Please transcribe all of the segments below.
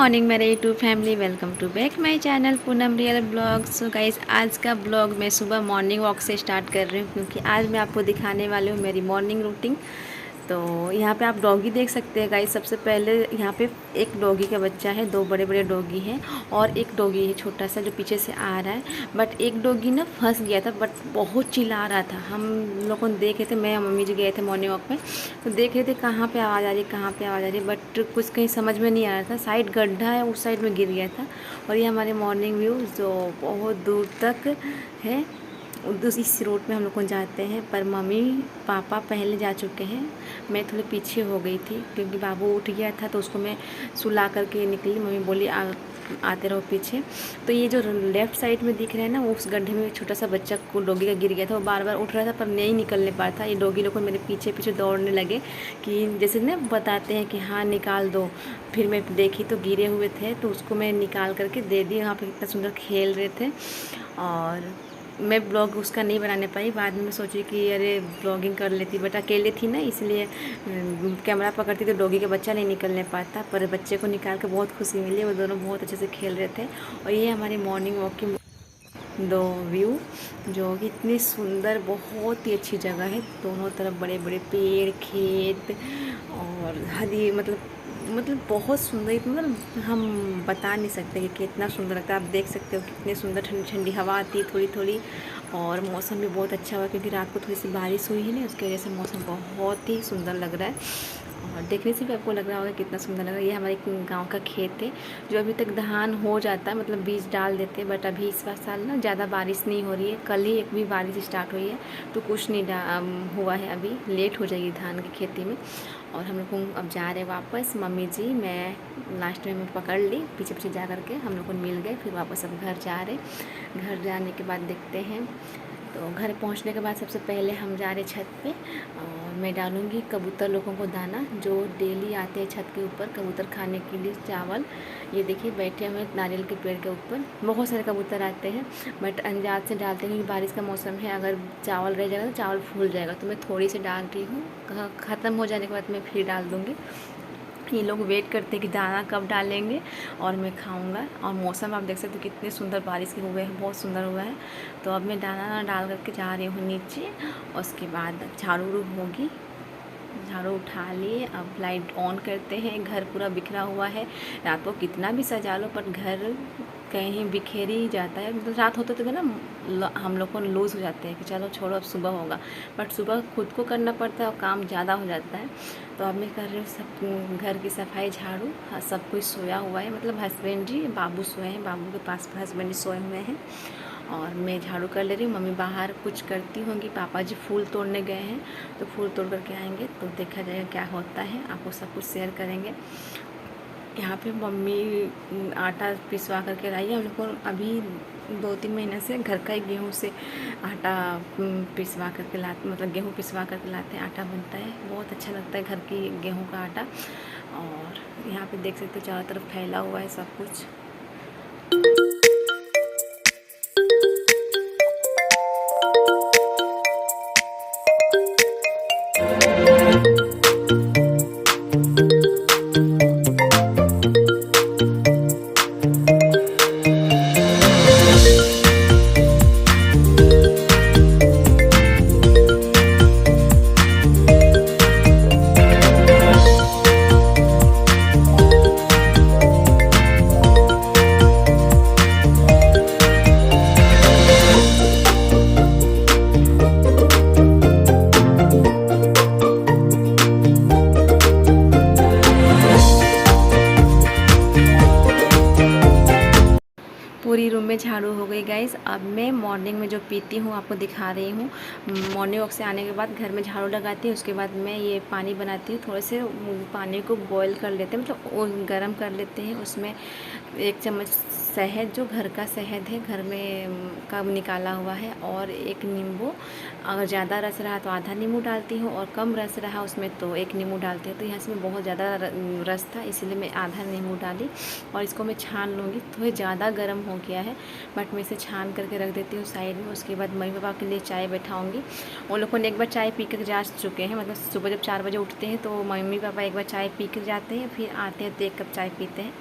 Morning मेरे YouTube family, welcome to back my channel Poonam real blog. So guys, आज का blog मैं सुबह मॉर्निंग वॉक से स्टार्ट कर रही हूँ क्योंकि आज मैं आपको दिखाने वाली हूँ मेरी मॉर्निंग रूटीन। तो यहाँ पे आप डॉगी देख सकते हैं गाइस। सबसे पहले यहाँ पे एक डॉगी का बच्चा है, दो बड़े बड़े डॉगी हैं और एक डॉगी है छोटा सा जो पीछे से आ रहा है। बट एक डॉगी ना फंस गया था, बट बहुत चिल्ला रहा था। हम लोगों ने देखे थे, मैं मम्मी जी गए थे मॉर्निंग वॉक में, तो देख रहे थे कहाँ पे आवाज़ आ रही है, कहाँ पे आवाज़ आ रही है, बट कुछ कहीं समझ में नहीं आ रहा था। साइड गड्ढा है, उस साइड में गिर गया था। और ये हमारे मॉर्निंग व्यू जो बहुत दूर तक है, इस रोड में हम लोग को जाते हैं। पर मम्मी पापा पहले जा चुके हैं, मैं थोड़ी पीछे हो गई थी क्योंकि बाबू उठ गया था तो उसको मैं सुला करके निकली। मम्मी बोली आते रहो पीछे। तो ये जो लेफ़्ट साइड में दिख रहा है ना, उस गड्ढे में छोटा सा बच्चा को डॉगी का गिर गया था। वो बार बार उठ रहा था पर नहीं निकलने पा रहा था। ये डॉगी लोग मेरे पीछे पीछे दौड़ने लगे कि जैसे ना बताते हैं कि हाँ निकाल दो। फिर मैं देखी तो गिरे हुए थे तो उसको मैं निकाल करके दे दी। वहाँ पर कितना सुंदर खेल रहे थे। और मैं ब्लॉग उसका नहीं बनाने पाई। बाद में सोची कि अरे ब्लॉगिंग कर लेती, बट अकेले थी ना, इसलिए कैमरा पकड़ती तो डॉगी का बच्चा नहीं निकलने पाता। पर बच्चे को निकाल के बहुत खुशी मिली। वो दोनों बहुत अच्छे से खेल रहे थे। और ये हमारी मॉर्निंग वॉक की दो व्यू जो कि इतनी सुंदर, बहुत ही अच्छी जगह है। दोनों तरफ बड़े बड़े पेड़, खेत और हरी, मतलब बहुत सुंदर। मतलब हम बता नहीं सकते कि कितना सुंदर लगता है। आप देख सकते हो कितनी सुंदर ठंडी ठंडी हवा आती है थोड़ी थोड़ी। और मौसम भी बहुत अच्छा हुआ क्योंकि रात को थोड़ी सी बारिश हुई है ना, उसकी वजह से मौसम बहुत ही सुंदर लग रहा है। और देखने से भी आपको लग रहा होगा कितना सुंदर लग रहा है। ये हमारे गांव का खेत है जो अभी तक धान हो जाता है, मतलब बीज डाल देते हैं। बट अभी इस बार साल ना ज़्यादा बारिश नहीं हो रही है। कल ही एक भी बारिश स्टार्ट हुई है तो कुछ नहीं हुआ है। अभी लेट हो जाएगी धान की खेती में। और हम लोग अब जा रहे हैं वापस। मम्मी जी, मैं लास्ट में मैं पकड़ ली, पीछे पीछे जा करके हम लोग को मिल गए। फिर वापस अब घर जा रहे। घर जाने के बाद देखते हैं। तो घर पहुंचने के बाद सबसे पहले हम जा रहे छत पे और मैं डालूँगी कबूतर लोगों को दाना जो डेली आते हैं छत के ऊपर कबूतर खाने के लिए चावल। ये देखिए बैठे हुए नारियल के पेड़ के ऊपर बहुत सारे कबूतर आते हैं। बट अंदाज से डालते हैं क्योंकि बारिश का मौसम है। अगर चावल रह जाएगा तो चावल फूल जाएगा, तो मैं थोड़ी सी डाल रही हूँ। ख़त्म हो जाने के बाद मैं फिर डाल दूँगी। ये लोग वेट करते हैं कि दाना कब डालेंगे और मैं खाऊंगा। और मौसम आप देख सकते हो कितने सुंदर बारिश के हुए हैं, बहुत सुंदर हुआ है। तो अब मैं दाना डाल करके जा रही हूँ नीचे। और उसके बाद झाड़ू होगी, झाड़ू उठा लिए। अब लाइट ऑन करते हैं। घर पूरा बिखरा हुआ है। रात को कितना भी सजा लो पर घर कहीं बिखेर ही जाता है। मतलब रात होते तो ना हम लोग को लूज़ हो जाते हैं कि चलो छोड़ो अब सुबह होगा, बट सुबह खुद को करना पड़ता है और काम ज़्यादा हो जाता है। तो अब मैं कर रही हूँ सब घर की सफाई, झाड़ू। सब कुछ सोया हुआ है, मतलब हस्बैंड जी, बाबू सोए हैं, बाबू के पास हस्बैंड जी सोए हुए हैं। और मैं झाड़ू कर ले रही हूँ। मम्मी बाहर कुछ करती होंगी, पापा जी फूल तोड़ने गए हैं तो फूल तोड़ करके आएंगे तो देखा जाएगा क्या होता है, आपको सब कुछ शेयर करेंगे। यहाँ पे मम्मी आटा पिसवा करके लाई है। हम लोग को अभी 2-3 महीने से घर का ही गेहूँ से आटा पिसवा करके लाते, मतलब गेहूँ पिसवा करके लाते हैं, आटा बनता है, बहुत अच्छा लगता है घर की गेहूँ का आटा। और यहाँ पे देख सकते हो चारों तरफ फैला हुआ है सब कुछ। पूरी रूम में झाड़ू हो गई गाइस। अब मैं मॉर्निंग में जो पीती हूँ आपको दिखा रही हूँ। मॉर्निंग वॉक से आने के बाद घर में झाड़ू लगाती हूँ, उसके बाद मैं ये पानी बनाती हूँ। थोड़े से पानी को बॉईल कर लेते हैं, मतलब गर्म कर लेते हैं। उसमें 1 चम्मच शहद, जो घर का शहद है, घर में का निकाला हुआ है, और 1 नींबू। अगर ज़्यादा रस रहा तो आधा नींबू डालती हूँ और कम रस रहा उसमें तो 1 नींबू डालती हूँ। तो यहाँ से में बहुत ज़्यादा रस था इसलिए मैं आधा नींबू डाली। और इसको मैं छान लूँगी। थोड़ा ज़्यादा गर्म हो गया है बट मैं इसे छान करके रख देती हूँ साइड में। उसके बाद मम्मी पापा के लिए चाय बैठाऊँगी। वो लोगों ने एक बार चाय पी कर जा चुके हैं, मतलब सुबह जब 4 बजे उठते हैं तो मम्मी पापा एक बार चाय पी कर जाते हैं, फिर आते हैं तो 1 कप चाय पीते हैं।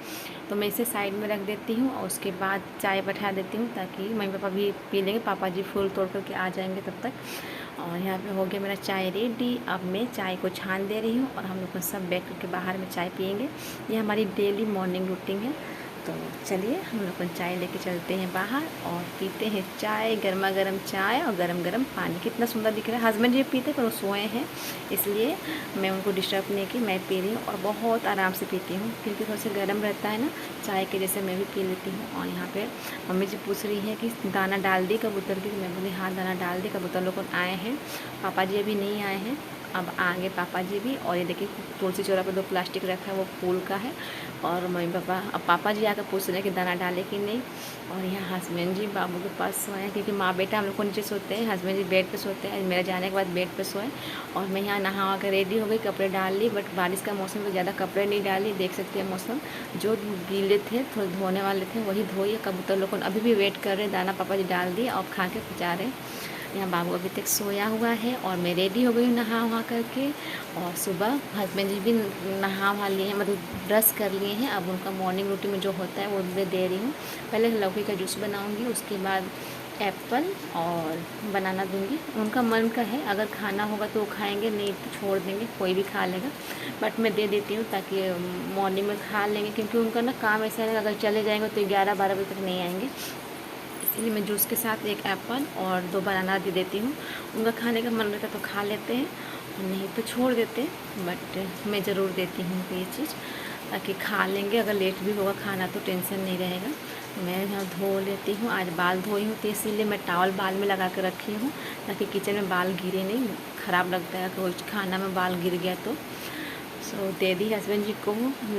तो मैं इसे साइड में रख देती हूँ और उसके बाद चाय बैठा देती हूँ ताकि मम्मी पापा भी पी लेंगे। पापा जी फूल तोड़ करके आ जाएंगे तब तक। और यहाँ पे हो गया मेरा चाय रेडी। अब मैं चाय को छान दे रही हूँ और हम लोग सब बैठ करके बाहर में चाय पियेंगे। ये हमारी डेली मॉर्निंग रूटीन है। तो चलिए हम लोग चाय लेके चलते हैं बाहर और पीते हैं चाय, गर्मा गर्म चाय और गरम गरम पानी। कितना सुंदर दिख रहा है। हस्बैंड जी पीते पर वो सोए हैं, इसलिए मैं उनको डिस्टर्ब नहीं की, मैं पी रही हूँ और बहुत आराम से पीती हूँ क्योंकि थोड़ा सा गर्म रहता है ना चाय के, जैसे मैं भी पी लेती हूँ। और यहाँ पे मम्मी जी पूछ रही है कि दाना डाल दी कबूतर की। मैं बोली हाँ दाना डाल दी, कबूतर लोग आए हैं, पापा जी अभी नहीं आए हैं, अब आएंगे पापा जी भी। और ये देखिए तुलसी चौरा पे 2 प्लास्टिक रखा है, वो फूल का है। और मम्मी पापा, अब पापा जी आकर पूछ रहे हैं कि दाना डाले कि नहीं। और यहाँ हस्बैंड जी बाबू के पास सोए हैं क्योंकि माँ बेटा हम लोग को नीचे सोते हैं, हस्बैंड जी बेड पे सोते हैं। मेरे जाने के बाद बेड पे सोए और मैं यहाँ नहा कर रेडी हो गई, कपड़े डाल ली। बट बारिश का मौसम तो ज़्यादा कपड़े नहीं डाली, देख सकते हैं मौसम। जो गीले थे थोड़े धोने वाले थे वही धोए। कबूतर लोग अभी भी वेट कर रहे, दाना पापा जी डाल दिए और खा के जा रहे। यहाँ बाबू अभी तक सोया हुआ है और मैं रेडी हो गई हूँ नहा वहा करके। और सुबह हस्बैंड जी भी नहा वहा लिए हैं, मतलब ब्रश कर लिए हैं। अब उनका मॉर्निंग रूटीन में जो होता है वो मैं दे रही हूँ। पहले लौकी का जूस बनाऊँगी, उसके बाद एप्पल और बनाना दूँगी। उनका मन का है, अगर खाना होगा तो वो खाएँगे, नहीं तो छोड़ देंगे, कोई भी खा लेगा। बट मैं दे देती हूँ ताकि मॉर्निंग में खा लेंगे क्योंकि उनका ना काम ऐसा है, अगर चले जाएंगे तो 11-12 बजे तक नहीं आएंगे। इसलिए मैं जूस के साथ 1 एप्पल और 2 बनाना दे देती हूँ। उनका खाने का मन रहता है तो खा लेते हैं, नहीं तो छोड़ देते हैं। बट मैं ज़रूर देती हूँ उनको ये चीज़ ताकि खा लेंगे। अगर लेट भी होगा खाना तो टेंशन नहीं रहेगा। तो मैं यहाँ धो लेती हूँ, आज बाल धोई हूँ तो इसीलिए मैं टॉवल बाल में लगा कर रखी हूँ ताकि किचन में बाल गिरे नहीं। ख़राब लगता है कोई खाना में बाल गिर गया तो। सो दे दी हस्बैंड जी को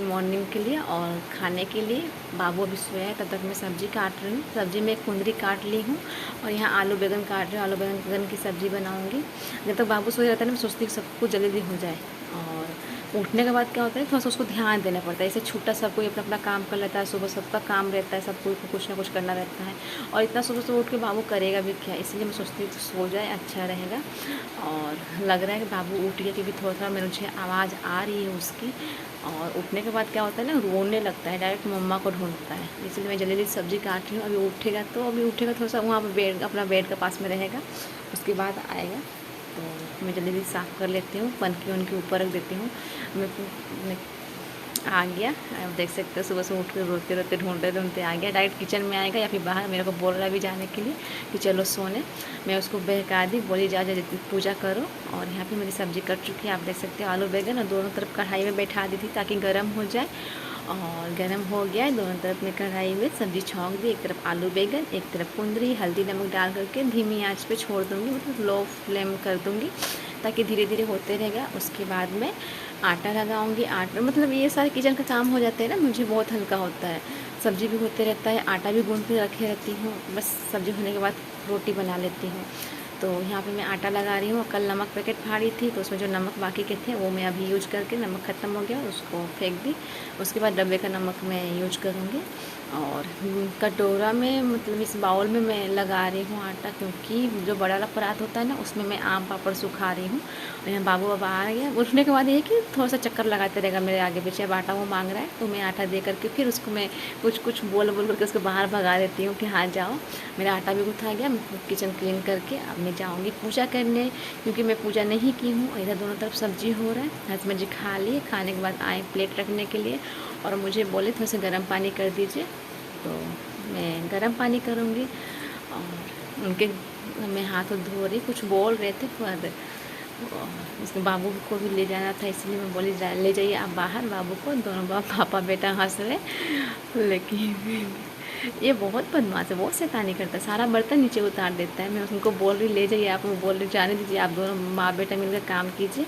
मॉर्निंग के लिए और खाने के लिए। बाबू अभी सोया है, तब तक मैं सब्ज़ी काट रही हूँ। सब्ज़ी में एक कुंदरी काट ली हूँ और यहाँ आलू बैंगन काट रही हूँ। आलू बैंगन की सब्ज़ी बनाऊँगी। जब तक बाबू सोया रहता है ना, मैं सोचती हूँ सब कुछ जल्दी हो जाए। और उठने के बाद क्या होता है, थोड़ा सा उसको ध्यान देना पड़ता है। ऐसे छूटा सब कोई अपना अपना काम कर लेता है, सुबह सबका काम रहता है, सब कोई को कुछ ना कुछ करना रहता है। और इतना सुबह से उठ के बाबू करेगा भी क्या, इसलिए मैं सोचती हूँ सो जाए अच्छा रहेगा। और लग रहा है कि बाबू उठ गया क्योंकि थोड़ा थोड़ा मुझे आवाज़ आ रही है उसकी। और उठने के बाद क्या होता है ना, रोने लगता है, डायरेक्ट मम्मा को ढूंढता है। इसलिए मैं जल्दी जल्दी सब्ज़ी काट रही हूँ। अभी उठेगा थोड़ा सा वहाँ पर बेड, अपना बेड के पास में रहेगा, उसके बाद आएगा। तो मैं जल्दी जल्दी साफ़ कर लेती हूँ, पनकी उनके ऊपर रख देती हूँ। मैं आ गया, आप देख सकते हो सुबह से उठ कर रोते रोते ढूंढते ढूंढते आ गया। डायरेक्ट किचन में आएगा या फिर बाहर मेरे को बोल रहा है भी जाने के लिए कि चलो सोने। मैं उसको बहका दी, बोली जा जा पूजा करो। और यहाँ पे मेरी सब्ज़ी कट चुकी है, आप देख सकते हो। आलू बैंगन और दोनों तरफ कढ़ाई में बैठा दी थी ताकि गर्म हो जाए। और गर्म हो गया है, दोनों तरफ में कढ़ाई में सब्ज़ी छौंक दी। एक तरफ आलू बैंगन, एक तरफ कुंदरी, हल्दी नमक डाल करके धीमी आंच पे छोड़ दूँगी, मतलब लो फ्लेम कर दूँगी ताकि धीरे धीरे होते रहेगा। उसके बाद में आटा लगाऊंगी। आटा मतलब ये सारे किचन का काम हो जाता है ना, मुझे बहुत हल्का होता है। सब्ज़ी भी होते रहता है, आटा भी गूँध के रखे रहती हूँ, बस सब्ज़ी होने के बाद रोटी बना लेती हूँ। तो यहाँ पे मैं आटा लगा रही हूँ। कल नमक पैकेट फाड़ी थी तो उसमें जो नमक बाकी के थे वो मैं अभी यूज करके, नमक ख़त्म हो गया उसको फेंक दी। उसके बाद डब्बे का नमक मैं यूज करूँगी। और कटोरा में, मतलब इस बाउल में मैं लगा रही हूँ आटा क्योंकि जो बड़ा वाला परात होता है ना उसमें मैं आम पापड़ सुखा रही हूँ। और यहाँ बाबू अब आ गया। उठने के बाद ये कि थोड़ा सा चक्कर लगाते रहेगा मेरे आगे पीछे। अब आटा वो मांग रहा है तो मैं आटा दे करके फिर उसको मैं कुछ बोल करके उसको बाहर भगा देती हूँ कि हाँ जाओ। मेरा आटा भी गुथा गया, मैं किचन क्लीन करके अब मैं जाऊँगी पूजा करने क्योंकि मैं पूजा नहीं की हूँ। इधर दोनों तरफ सब्जी हो रहा है। हस्बैंड जी खा लिए, खाने के बाद आए प्लेट रखने के लिए और मुझे बोले थोड़ा सा गर्म पानी कर दीजिए, तो मैं गर्म पानी करूँगी। और उनके मैं हाथ धो रही, कुछ बोल रहे थे पर उसके बाबू को भी ले जाना था, इसलिए मैं बोली ले जाइए आप बाहर बाबू को। दोनों पापा बेटा हंस रहे। लेकिन ये बहुत बदमाश है, बहुत शैतानी करता है, सारा बर्तन नीचे उतार देता है। मैं उनको बोल रही ले जाइए आप, वो बोल रही जाने दीजिए, आप दोनों माँ बेटा मिलकर काम कीजिए।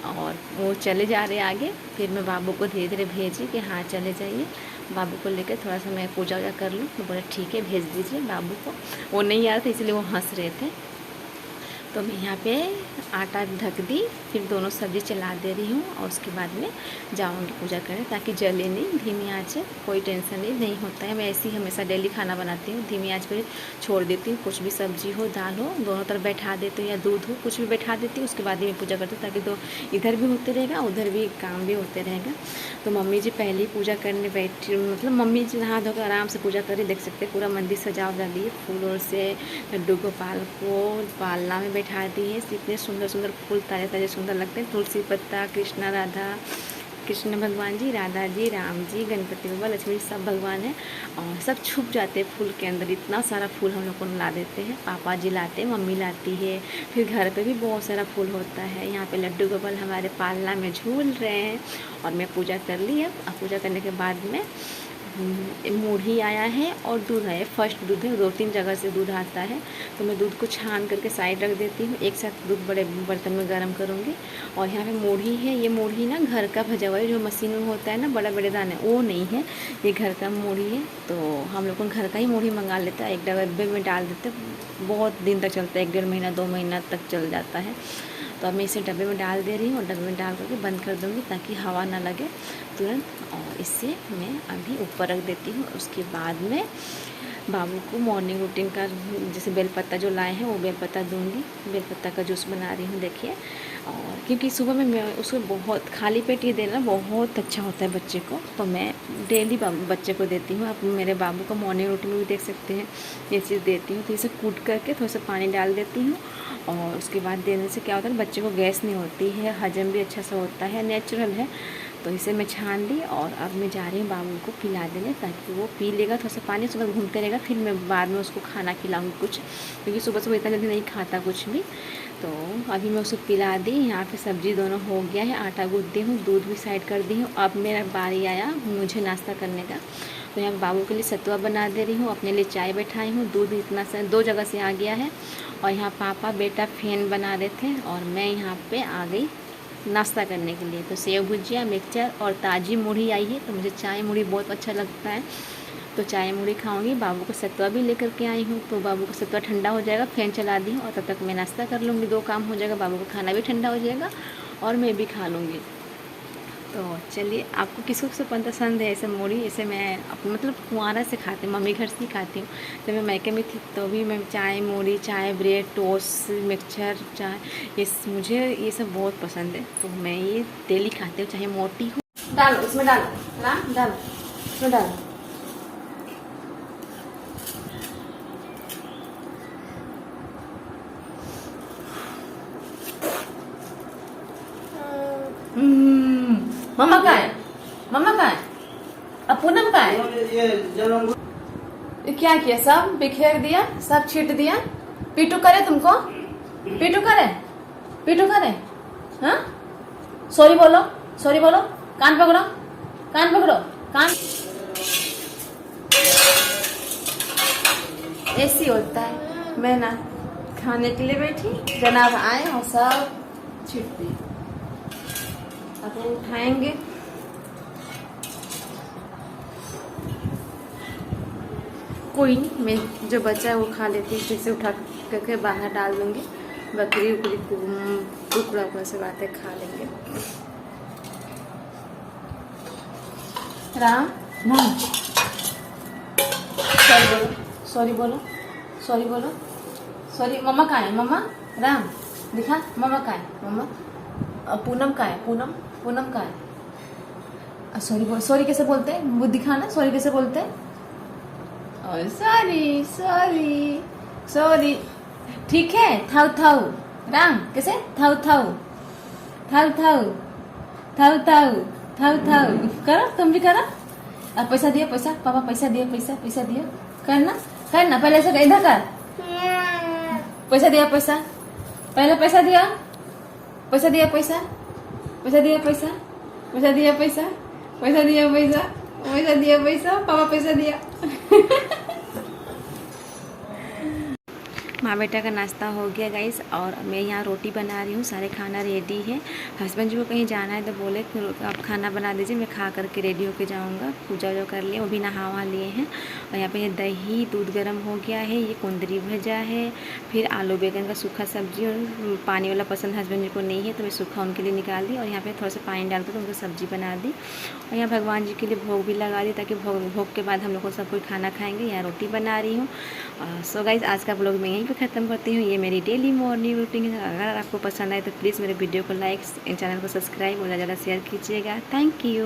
और वो चले जा रहे आगे। फिर मैं बाबू को धीरे धीरे भेजी कि हाँ चले जाइए। बाबू को लेकर थोड़ा सा मैं पूजा वूजा कर लूँ, तो बोले ठीक है भेज दीजिए बाबू को। वो नहीं आ रहे थे इसलिए वो हंस रहे थे। तो मैं यहाँ पे आटा ढक दी, फिर दोनों सब्जी चला दे रही हूँ और उसके बाद में जाऊँगी पूजा करने, ताकि जले नहीं। धीमी आँच है, कोई टेंशन नहीं होता है। मैं ऐसे ही हमेशा डेली खाना बनाती हूँ, धीमी आँच पर छोड़ देती हूँ। कुछ भी सब्जी हो, दाल हो, दोनों तरफ बैठा देती हूँ, या दूध हो, कुछ भी बैठा देती हूँ। उसके बाद ही मैं पूजा करती हूँ, ताकि दो इधर भी होते रहेगा, उधर भी काम भी होते रहेगा। तो मम्मी जी पहले ही पूजा करने बैठी, मतलब मम्मी जी नहा धोकर आराम से पूजा करी। देख सकते पूरा मंदिर सजा उजा दिए फूलों से। लड्डू गोपाल को पालना में बैठा दी है। इतने सुंदर सुंदर फूल, ताजे ताजे सुंदर लगते हैं। तुलसी पत्ता, कृष्णा राधा, कृष्ण भगवान जी, राधा जी, राम जी, गणपति बाबा, लक्ष्मी, सब भगवान हैं और सब छुप जाते हैं फूल के अंदर। इतना सारा फूल हम लोग को ला देते हैं। पापा जी लाते हैं, मम्मी लाती है, फिर घर पे भी बहुत सारा फूल होता है। यहाँ पे लड्डू गोपाल हमारे पालना में झूल रहे हैं और मैं पूजा कर ली। अब पूजा करने के बाद में मूढ़ी आया है और दूध आया है। फर्स्ट दूध है, 2-3 जगह से दूध आता है, तो मैं दूध को छान करके साइड रख देती हूँ। एक साथ दूध बड़े बर्तन में गर्म करूँगी। और यहाँ पे मूढ़ी है। ये मूढ़ी ना घर का भजा हुआ है, जो मशीन में होता है ना बड़े बड़े दाने, वो नहीं है, ये घर का मूढ़ी है। तो हम लोग घर का ही मूढ़ी मंगा लेता है, एक डब्बे में डाल देते, बहुत दिन तक चलता है, 1-1.5 महीना 2 महीना तक चल जाता है। तो अब मैं इसे डब्बे में डाल दे रही हूँ और डब्बे में डाल करके बंद कर दूँगी, ताकि हवा ना लगे तुरंत। और इससे मैं अभी ऊपर रख देती हूँ। उसके बाद में बाबू को मॉर्निंग रूटीन का, जैसे बेलपत्ता जो लाए हैं वो बेलपत्ता दूँगी। बेलपत्ता का जूस बना रही हूँ, देखिए। और क्योंकि सुबह में मैं उसको बहुत खाली पेट ही देना बहुत अच्छा होता है बच्चे को, तो मैं डेली बच्चे को देती हूँ। आप मेरे बाबू का मॉर्निंग रूटीन में भी देख सकते हैं, ये चीज़ देती हूँ। तो इसे कूट करके थोड़ा सा पानी डाल देती हूँ और उसके बाद देने से क्या होता है, बच्चे को गैस नहीं होती है, हजम भी अच्छा से होता है, नेचुरल है। तो इसे मैं छान ली और अब मैं जा रही हूँ बाबू को पिला देने, ताकि वो पी लेगा थोड़ा सा पानी, उसके बाद घूमते रहेगा। फिर मैं बाद में उसको खाना खिलाऊँगी कुछ, क्योंकि सुबह सुबह इतना जल्दी नहीं खाता कुछ भी। तो अभी मैं उसको पिला दी। यहाँ पे सब्जी दोनों हो गया है, आटा गूँथ दी हूँ, दूध भी साइड कर दी हूँ। अब मेरा बारी आया मुझे नाश्ता करने का। तो यहाँ बाबू के लिए सतुआ बना दे रही हूँ, अपने लिए चाय बैठाई हूँ। दूध इतना सा 2 जगह से आ गया है। और यहाँ पापा बेटा फेन बना रहे थे और मैं यहाँ पे आ गई नाश्ता करने के लिए। तो सेव भुजिया, मिक्सचर और ताज़ी मूढ़ी आई है, तो मुझे चाय मूढ़ी बहुत अच्छा लगता है, तो चाय मूढ़ी खाऊंगी। बाबू को सतुआ भी लेकर के आई हूँ, तो बाबू को सतुआ ठंडा हो जाएगा, फैन चला दी हूँ और तब तक मैं नाश्ता कर लूँगी। 2 काम हो जाएगा, बाबू को खाना भी ठंडा हो जाएगा और मैं भी खा लूँगी। तो चलिए, आपको किसको किसको पसंद है ऐसे मूढ़ी? ऐसे मैं मतलब कुआरा से खाती हूँ, मम्मी घर से ही खाती हूँ। जब मैं मायके में थी तो भी मैं चाय मूढ़ी, चाय ब्रेड, टोस्ट, मिक्सचर, चाय, मुझे ये सब बहुत पसंद है, तो मैं ये डेली खाती हूँ, चाहे मोटी हो। डालो इसमें, डालो ना, डालो इसमें, डालो। मम्मा कहाँ है? मम्मा कहाँ है? अब पूनम कहाँ है? ये क्या किया? सब बिखेर दिया, सब छीट दिया। पीटू करे तुमको? पीटू करे? पीटू करे? हाँ? सॉरी बोलो, सॉरी बोलो। कान पकड़ो, कान पकड़ो, कान। ऐसी होता है। मैं ना खाने के लिए बैठी, जनाब आए और सब छीट दिए। अब उठाएंगे। कोई नहीं, मैं जो बचा है वो खा लेती हूँ, फिर से उठा करके बाहर डाल दूँगी। बकरी उकरी टुकड़ा उकड़ा से बातें खा लेंगे। राम राम, सॉरी बोलो, सॉरी बोलो, सॉरी बोलो, सॉरी। मम्मा कहाँ है? मम्मा राम दिखा, मम्मा कहाँ है? मम्मा पूनम कहाँ है? पूनम, पूनम कहाँ है? सॉरी बोल, सॉरी कैसे बोलते हैं? वो दिखाना, सॉरी कैसे बोलते हैं? सॉरी सॉरी सॉरी, ठीक है। थाउ थाउ, राम कैसे? थाउ थाउ, थाउ थाउ, थाउ थाउ, थाउ थाउ करो, तुम भी करो। अब पैसा दिया, पैसा, पापा पैसा दिया, पैसा, पैसा दिया, करना, करना। पहले ऐसे इधर कर, पैसा दिया, पैसा, पहले पैसा दिया, पैसा दिया, पैसा, पैसा दिया, पैसा, पैसा दिया, पैसा, पैसा दिया, पैसा, पैसा दिया, पैसा, पापा पैसा दिया। माँ बेटा का नाश्ता हो गया गाइस, और मैं यहाँ रोटी बना रही हूँ। सारे खाना रेडी है। हस्बैंड जी को कहीं जाना है तो बोले कि आप खाना बना दीजिए, मैं खा करके रेडी होके जाऊँगा। पूजा वूजा कर लिए, वो भी नहा वहा लिए हैं। और यहाँ पे ये दही दूध गर्म हो गया है, ये कुंदरी भजा है, फिर आलू बैगन का सूखा सब्जी। और पानी वाला पसंद हस्बैंड जी को नहीं है तो मैं सूखा उनके लिए निकाल दी, और यहाँ पर थोड़ा सा पानी डाल कर उनको सब्जी बना दी। और यहाँ भगवान जी के लिए भोग भी लगा दी, ताकि भोग के बाद हम लोग को सब कोई खाना खाएँगे। यहाँ रोटी बना रही हूँ। सो गाइस, आज का ब्लॉग मैं यहीं पे ख़त्म करती हूँ। ये मेरी डेली मॉर्निंग रूटीन है। अगर आपको पसंद आए तो प्लीज़ मेरे वीडियो को लाइक, चैनल को सब्सक्राइब और ज़्यादा शेयर कीजिएगा। Thank you.